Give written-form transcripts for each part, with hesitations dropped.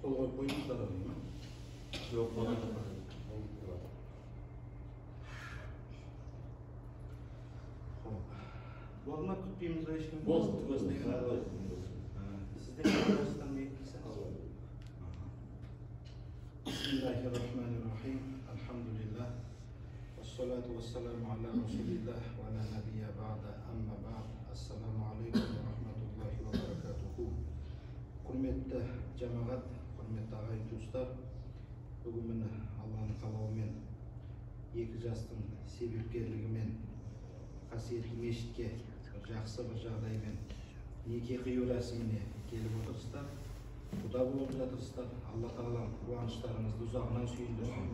Qol qo'yib qo'yingizlar deyman. Yo'q, bo'ladi. Bo'lma kutmaymiz hech kim. Bo'ldi, o'zbek. Sizda Qozog'iston mekisiz. Bismillahirrohmanirrohim. Alhamdulillah. Wassalatu wassalamu ala rasulillah wa ala nabiyya ba'da amma ba'd. Assalomu alaykum va rahmatullohi va barakatuh. Hurmatli jamoat, hurmatli ag'ay do'stlar, bugun meni Allohning qalog'imen екі жастың себепкерлігімен қасиетті мешітке жақсы бір жағдаймен неке қию рәсіміне келіп отырсыздар. Құда болып жатырсыздар. Алла тағала қуаныштарыңызды ұзағынан сүйіндірсін.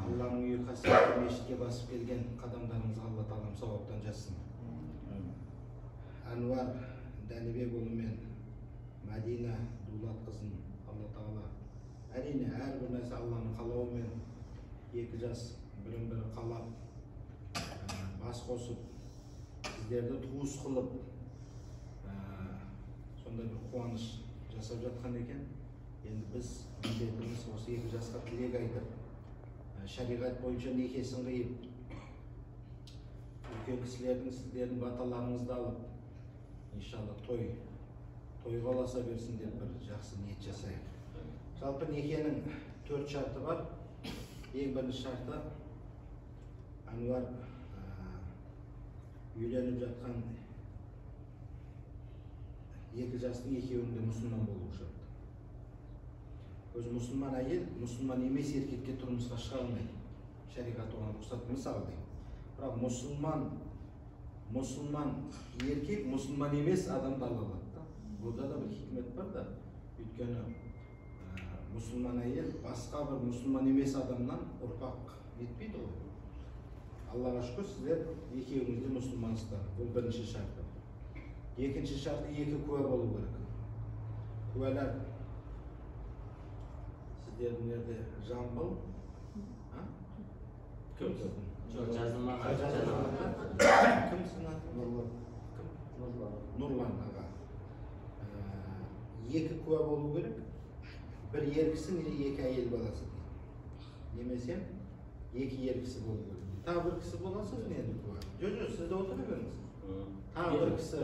Алланың үйі қасиетті мешітке басып келген қадамдарыңызға Алла тағалам сауаптан жазсын. Әнуар Дәнібекұлы мен Мәдина Дулатқызын Алла тағала әрине әрбір нәрсе Алланың қалауымен екі жас бірін-бірі қалап бас қосып сіздерді туыс қылып сондай бір қуаныш жасап жатқан екен. Енді біз міндетіміз осы екі жасқа тілек айтып шариғат бойынша некесін қиып үлкен кісілердің сіздердің баталарыңызды алып иншалла тойға ұласа берсін деп бір жақсы ниет жасайық. Жалпы некенің 4 шарты бар. Ең бірінші шарты Әнуар үйленіп жатқан екі жастың екеуінде мұсылман болу шарты. Өзі мұсылман әйел, мұсылман емес еркекке тұрмысқа шыға алмайды. Шариғат оған рұқсат мысал дейді. Бірақ мұсылман еркек, мұсылман емес адамды ала алады. Бұда да бір хикмет бар да. Өйткені мұсылман әйел басқа бір мұсылман емес адамнан ұрпақ етпейді ғой. Аллаға шүкір, сіздер екеуіңіз де мұсылмансыздар. Бұл бірінші шарты. Екінші шарты екі куә болу керек. Куәлер сіздердің жерде Жамбыл, кім сіздің? Жоқ, жазылмаған. Кім сіздің аты? Нұрлан аға. Екі куә болу керек. Bir еркісі немесе екі әйел баласы дейді. Немесе екі еркісі болу керек. Тағы бір кісі боласыз не енді куә? Жоқ, сіз де отыра беріңіз. Тағы бір кісі.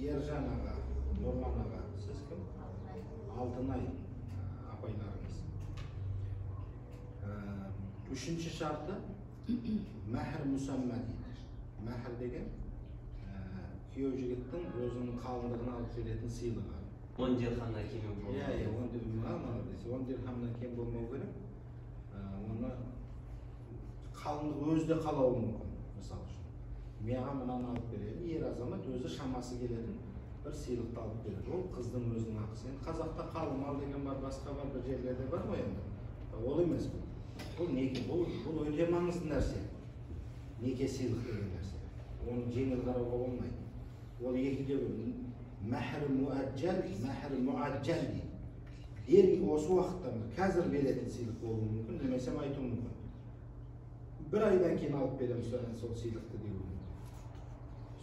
Ержан аға, Нұрлан аға. Сіз кім? Алтынай апайларыңыз. Үшінші шарты мәһір мұсамма дейді. Мәһір деген күйеу жігіттің өзінің қалыңдығына алып беретін сыйлығы. 10 дирхамнан кем болмау. 10 дирхамнан кем болмау керек. Оны қалыңдық өзі де қалауы мүмкін. Мысалы үшін, маған мынаны алып береді, ер азамат өзі шамасы келетін бір сыйлықты алып береді. Ол қыздың өзінің ақысы. Енді қазақта қалың мал деген бар, басқа бар бір жерлерде бар ғой енді. Ол емес бұл. Бұл неке, бұл өте маңызды нәрсе. Неке сыйлық деген нәрсе. Оны жеңіл қарауға болмайды. Ол екіде мәһір муәджәл, мәһір муәджәл дейді. Дер осы уақытта қазір беретін сыйлық болуы мүмкін, немесе айтуы мүмкін. Bir айдан кейін алып береміз сол сыйлықты деуі мүмкін.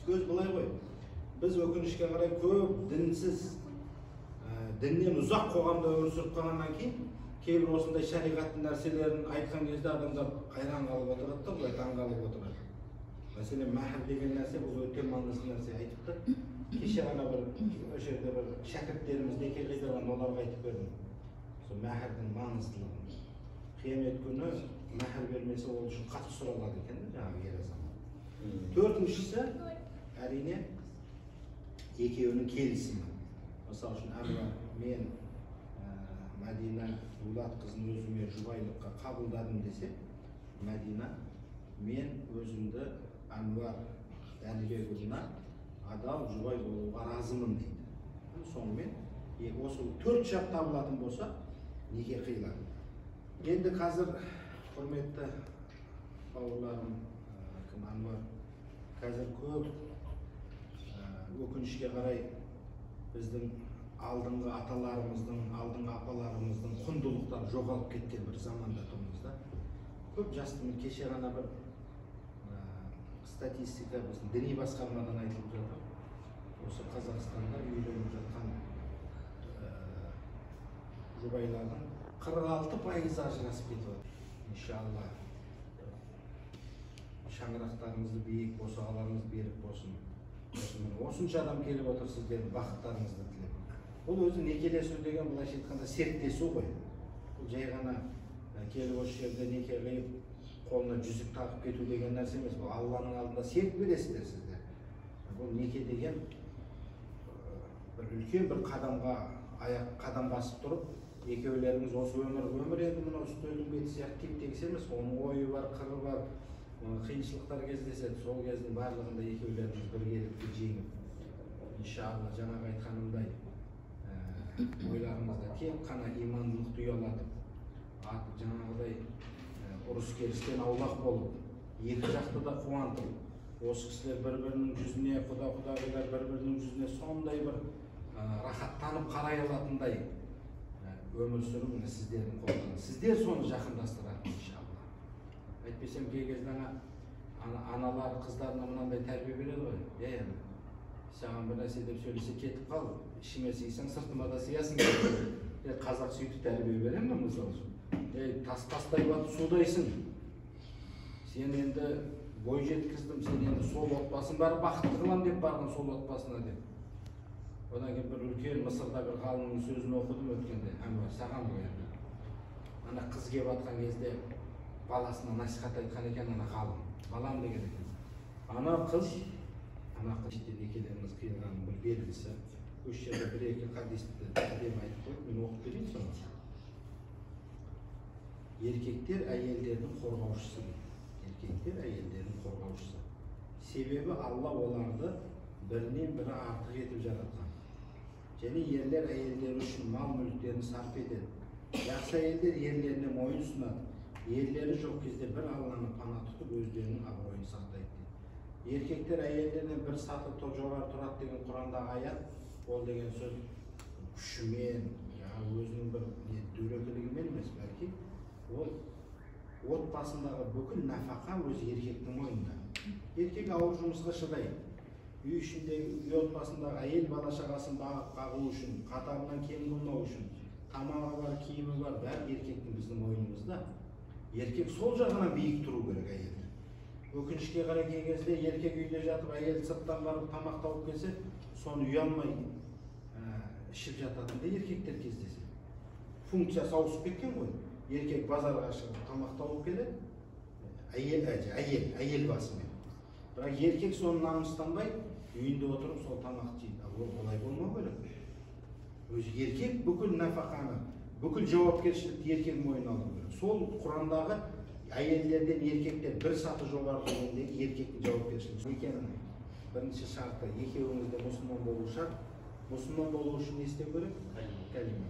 Сөз былай ғой. Біз өкінішке қарай көп дінсіз, діннен ұзақ қоғамда өмір сүріп қалғаннан кейін, кейбір осындай шариғаттың нәрселерін айтқан кезде адамдар қайран қалып отырады да, былай таң қалып отырады. Мәселен, мәһір деген нәрсе бұл өте маңызды нәрсе айтыпты. Кеше ғана бір жерде бір шәкірттеріміз неке қидырған, оларға айтып бердім. Сол мәһірдің маңыздылығын. Қиямет күні мәһір бермесе ол үшін қатты сұралады екен жаңағы ер азамат. Төртіншісі әрине екеуінің келісімі. Мысалы үшін Әнуар, мен Мәдина Дулатқызын өзіме жұбайлыққа қабылдадым десе, Мәдина, мен өзімді Әнуар Дәнібекұлына адал жұбай болуға разымын дейді. Сонымен осы 4 шарт табылатын болса, неке қиылады. Енді қазір құрметті бауырларым, Әнуар, қазір көп өкінішке қарай біздің алдыңғы аталарымыздың, алдыңғы апаларымыздың құндылықтары жоғалып кеткен бір заманда тұрмыз да. Көп жастың кеше ғана бір статистика біздің діни басқармадан айтылып жатыр. Осы Қазақстанда үйленіп жатқан жұбайлардың 46% ажырасып кетіп жатыр. Иншалла шаңырақтарыңызды биік, босағаларыңыз берік болсын. Осынша адам келіп отыр, сіздердің бақыттарыңызды тілеп. Бұл өзі некелесу деген былайша айтқанда серттесу ғой. Бұл жай ғана келіп осы жерде неке қиып қолына жүзік тағып кету деген нәрсе емес. Бұл Алланың алдында серт бересіздер сіздер. Бұл неке деген бір үлкен бір қадам басып тұрып, екеулеріңіз осы өмір енді мынау үстелдің беті сияқты теп-тегіс емес, оның ойы бар, қыры бар, қиыншылықтар кездеседі. Сол кездің барлығында екеулеріңіз біргелікті жеңіп, иншалла жаңағы айтқанымдай ойларыңызда тек қана имандылықты ұялатып, жаңағыдай ұрыс керістен аулақ болып, екі жақты да қуантып, осы кісілер бір-бірінің жүзіне, құда-құдағилар бір-бірінің жүзіне сондай бір рахаттанып қарай алатындай өмір сүру сіздердің қолдарыңызда. Сіздер соны жақындастырады иншалла. Әйтпесем кей кезде аналар қыздарына мынандай тәрбие береді ғой. Саған бір нәрсе деп сөйлесе кетіп қал, ішіме сыйсаң сыртыма да сыясың. Қазақ сөйтіп тәрбие бере ме мысалы үшін? Тастай батып судайсың. Сен енді бой жеткіздің, сен енді сол отбасын бәрі бақытты қылам деп барған сол отбасына деп. Одан кейін бір үлкен Мысырда бір ғалымның сөзін оқыдым өткенде, Әнуар саған ғой енді. Ана қыз келіп жатқан кезде баласына насихат айтқан екен ана ғалым. Балам деген екен. Ана қыз некелеріміз қиылғанның бір белгісі. Осы жерде бір-екі хадисті әдемі айтып қойып, мен оқып берейін соны. Еркектер әйелдердің қорғаушысы дейді. Еркектер әйелдердің қорғаушысы. Себебі Алла оларды бірінен бірі артық етіп жаратқан. Және ерлер әйелдер үшін мал мүліктерін сарп етеді. Жақсы әйелдер ерлеріне мойын ұсынады. Ерлері жоқ кезде бір Алланы пана тұтып өздерінің абыройын сақтайды. Еркектер әйелдерден бір саты жоғары тұрады деген Құрандағы аят, ол деген сөз күшімен, өзінің бір дөрекілігімен емес, бәлки ол отбасындағы бүкіл нафақа өзі еркектің мойнында. Еркек ауыр жұмысқа шыдайды. Үй ішіндегі, үй отбасындағы әйел бала-шағасын бағу үшін, қатарынан кем қылмау үшін, тамағы бар, киімі бар, бәрі еркектің біздің мойнымызда. Еркек сол жағынан биік тұру керек әйелдер. Өкінішке қарай кей кезде еркек үйде жатып, әйел сырттан барып тамақ тауып келсе, соны ұялмай ішіп жататындай еркектер кездеседі. Функциясы ауысып кеткен ғой. Еркек базарға шығып тамақ тауып келеді, әйел басымен. Бірақ еркек соны намыстанбай, үйінде отырып сол тамақты жейді. Олай болмау керек. Өзі еркек бүкіл нафақаны, бүкіл жауапкершілікті еркек мойнына алу керек. Сол Құрандағы әйелдерден еркектер бір саты жоғары дегендегі еркектің жауапкершілігі екенін бірінші шарты екеуіңізде мұсылман болу шарт. Мұсылман болу үшін не істеу керек? Кәлима.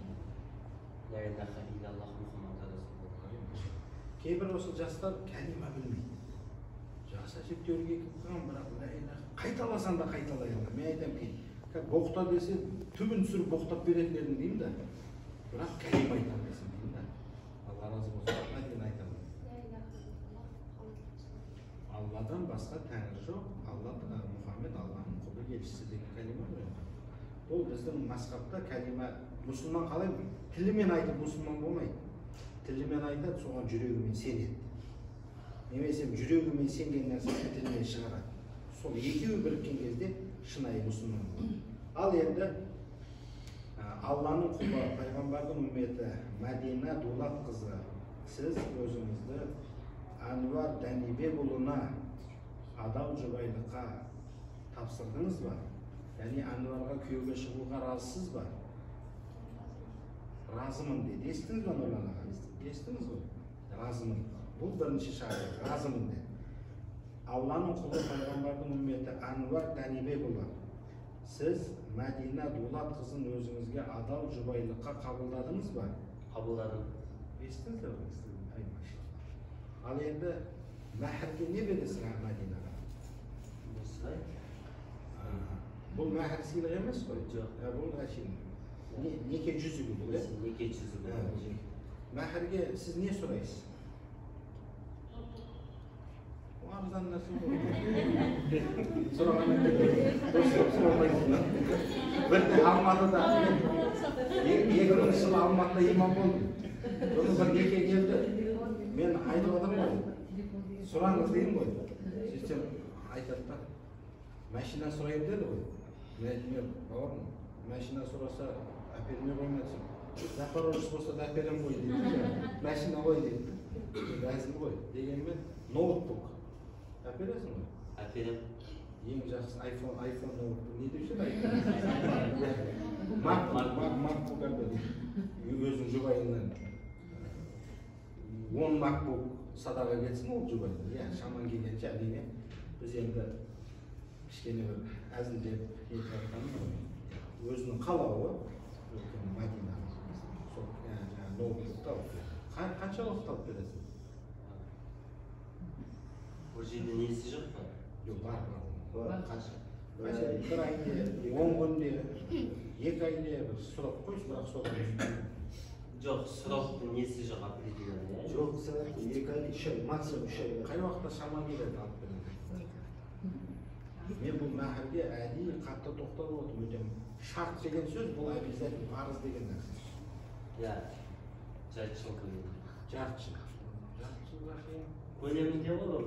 Кейбір осы жастар кәлима білмейді. Жас әжептәуірге келіп қалған, бірақ қайталасан да қайталай алмайды. Мен айтамын кейін, боқта десе түбін түсіріп боқтап беретін едім деймін да, бірақ кәлима айтам десем деймін да. Алла разы болсын. Мен айтамын. Алладан басқа тәңір жоқ, Мұхаммед Алланың құлы елшісі деген кәлима ғой. Ол біздің масхабта кәлима, мұсылман қалай тілімен айтып мұсылман болмайды. Тілімен айтады, соған жүрегімен сенеді. Немесе жүрегімен сенген нәрсені тілімен шығарады. Сол екеуі біріккен кезде шынайы мұсылман болады. Ал енді Алланың құлы, пайғамбардың үмметі Мәдина Дулатқызы, сіз өзіңізді Әнуар Дәнибекұлына адал жұбайлыққа тапсырдыңыз ба? Яғни Әнуарға күйеуге шығуға разысыз ба? Разымын деді. Естіңіз ба Нұрлан аға? Естіңіз ғой? Разымын. Бұл бірінші шарт, разымын деді. Алланың құлы, пайғамбардың үмметі Әнуар Дәнибекұлы, сіз Мәдина Дулатқызын өзіңізге адал жұбайлыққа қабылдадыңыз ба? Қабылдадым. Естіңіздер ғой? Ал енді мәһірге не бересің Мәдинаға? Бұл мәһір сыйлық емес қой? Жоқ. Бұл әшейін неке жүзігі бұл, е? Неке жүзігі. Мәһірге сіз не сұрайсыз? Арзан нәрсе ғой. Сұрағаннан кейін дұрыс сұрамайсыз. Birde Алматыда 2000 жылы Алматыда имам болдым. Соны bir неке келді. Мен айтып отырмын ғой. Сұраңыз деймін ғой. Сөйтсем айтады да. Машина сұрайын деді ғой. Мен айтмын, бауырым, машина сұраса әпермей қоймадым. Запорожец болса да әперем ғой дейді. Машина ғой дейді. Мәзін ғой. Дегенмен ноутбук әпересің ғой. Әперем. Ең жақсы iPhone ноутбук не деуші еді? MacBook әперді. Өзің жұбайыңнан 10 MacBook садаға кетсін ол жұбайың. Иә, шаман келгенше әрине біз енді кішкене бір әзілдеп кетіп жатқанымыз ғой. Өзінің қалауы Мәдина сол ноутбукты алып берді. Қанша уақыт алып бересің? Ол жерде несі жоқ па? Жоқ, бар. Қанша? Bir ayda, 10 günde, 2 ayda bir сұрап қойшы, бірақ содан Жоқ, сұрақтың несі жоқ определенный. Жоқ, сағат 2 ай, 3 ай, максимум 3 ай. қай уақытта шаман келеді алып береді. Мен бұл мәһірге әдейі қатты тоқталып отырмын. Өтем шарт деген сөз бұл обязательно парыз деген нәрсе. Иә, жарты жыл көлемінде. Жарты жыл. Жарты жылға шейін. Көлемінде ғой ол.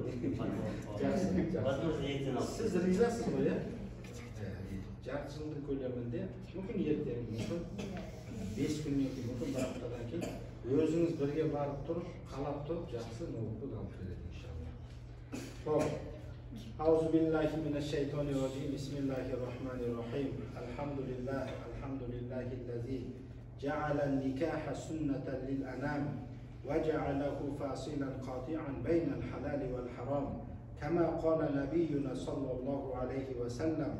Возможно, ертең алып. Сіз ризасыз ғой, иә? Жарты жылдың көлемінде, мүмкін ертең, мүмкін 5 күннен кейін, мүмкін бір аптадан кейін өзіңіз бірге барып тұрып, қалап тұрып, жақсы ноутбук алып береді иншалла. Топ. أعوذ بالله من الشيطان الرجيم بسم الله الرحمن الرحيم الحمد لله الذي جعل النكاح سنة للأنام وجعله فاصلا قاطعا بين الحلال والحرام كما قال نبينا صلى الله عليه وسلم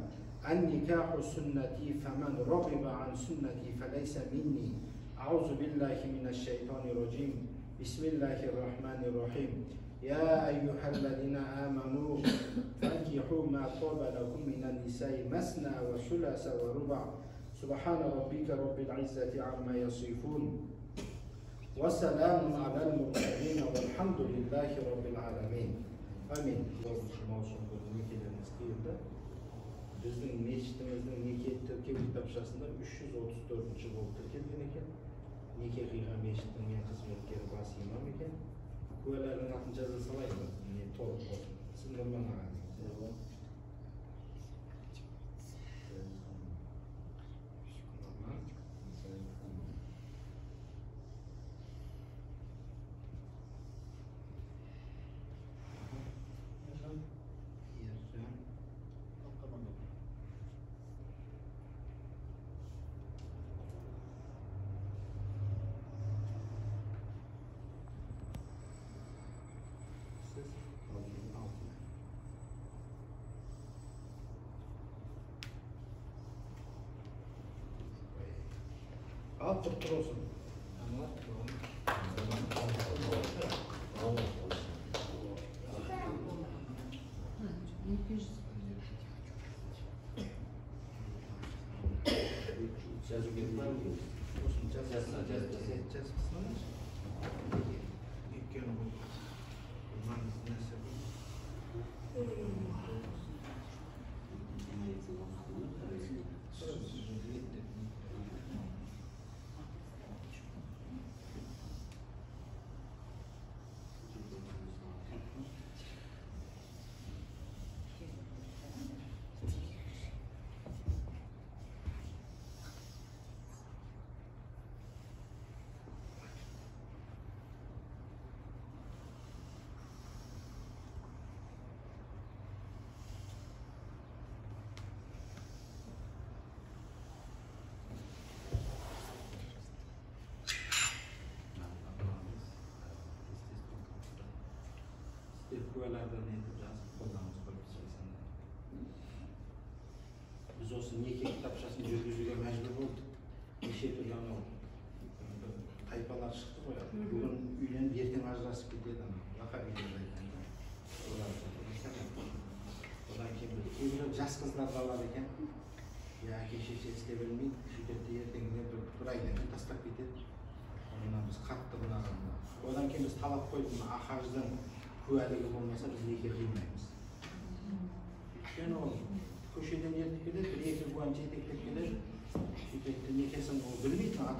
النكاح سنتي فمن رغب عن سنتي فليس مني أعوذ بالله من الشيطان الرجيم بسم الله الرحمن الرحيم يا أيها الذين آمنوا فانكحوا ما طاب لكم من النساء مثنى وثلاث ورباع سبحان ربك رب العزة عما يصفون وسلام على المرسلين والحمد لله رب العالمين آمين. Біздің мешітіміздің неке тіркеу кітапшасында 334-ші болып тіркелген екен. Неке қиған мешіттің мен қызметкері бас имам екен. Куәлердің атын жаза салайын, не толық болсын. Сындырман аға. Al tuttur olsun. Kuvalardan etip yazıp kullanmış profesyonel. Biz olsun neке kitapçasını жүргізуге мәжбүр болдық. Неше түрлі анау тайпалар шықты ғой. Бүгін үйленіп ертең ажырасып кетеді анау. Вахабилер айтқанда. Одан кейін кейбір жас қыздар алады екен. Әке шеше істеп бермейді. Сөйтеді де ертеңіне бір айдан кейін тастап кетеді. Онда біз қатты мынаған. Одан кейін біз талап қойдық ахаждың куәлігі болмаса біз неке қимаймыз. Өйткені ол көшеден ертіп келеді, бір екі куән жетектеп келеді.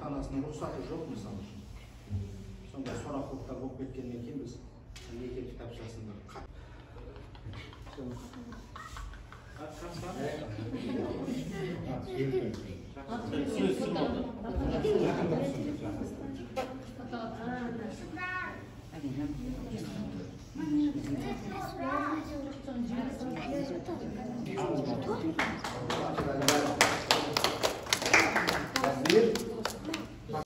ата-анасының рұқсаты жоқ мысалы үшін. Сондай сорақылықтар болып кеткеннен кейін біз неке кітапшасында